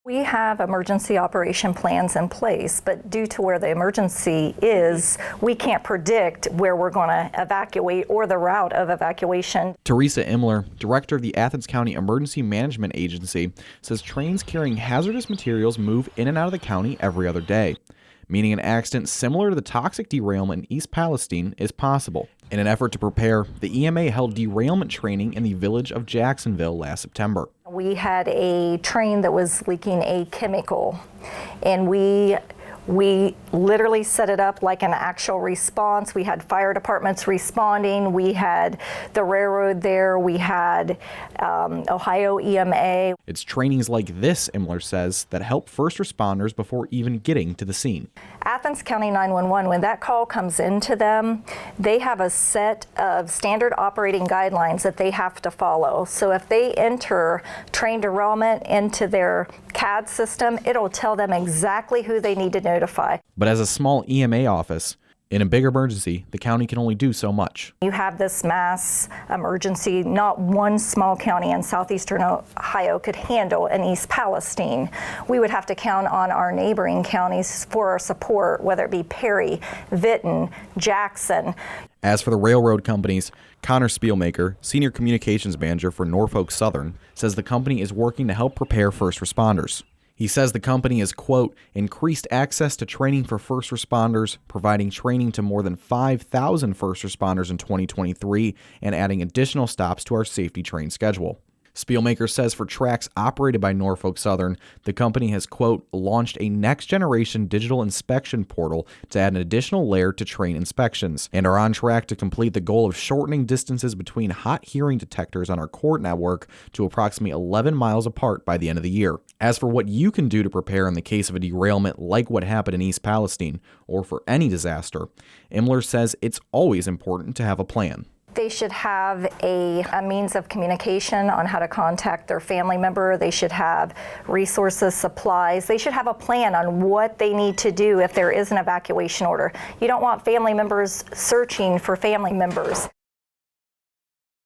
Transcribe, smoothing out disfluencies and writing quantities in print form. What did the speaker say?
We have emergency operation plans in place, but due to where the emergency is, we can't predict where we're going to evacuate or the route of evacuation. Teresa Imler, director of the Athens County Emergency Management Agency, says trains carrying hazardous materials move in and out of the county every other day, meaning an accident similar to the toxic derailment in East Palestine is possible. In an effort to prepare, the EMA held derailment training in the village of Jacksonville last September. We had a train that was leaking a chemical, and we literally set it up like an actual response. We had fire departments responding. We had the railroad there. We had Ohio EMA. It's trainings like this, Imler says, that help first responders before even getting to the scene. Athens County 911, when that call comes into them, they have a set of standard operating guidelines that they have to follow. So if they enter train derailment into their CAD system, it'll tell them exactly who they need to notify. But as a small EMA office, in a big emergency, the county can only do so much. You have this mass emergency. Not one small county in southeastern Ohio could handle in East Palestine. We would have to count on our neighboring counties for our support, whether it be Perry, Vinton, Jackson. As for the railroad companies, Connor Spielmaker, Senior Communications Manager for Norfolk Southern, says the company is working to help prepare first responders. He says the company has, quote, increased access to training for first responders, providing training to more than 5,000 first responders in 2023, and adding additional stops to our safety train schedule. Spielmaker says for tracks operated by Norfolk Southern, the company has, quote, launched a next-generation digital inspection portal to add an additional layer to train inspections, and are on track to complete the goal of shortening distances between hot hearing detectors on our court network to approximately 11 miles apart by the end of the year. As for what you can do to prepare in the case of a derailment like what happened in East Palestine, or for any disaster, Imler says it's always important to have a plan. They should have a means of communication on how to contact their family member. They should have resources, supplies. They should have a plan on what they need to do if there is an evacuation order. You don't want family members searching for family members.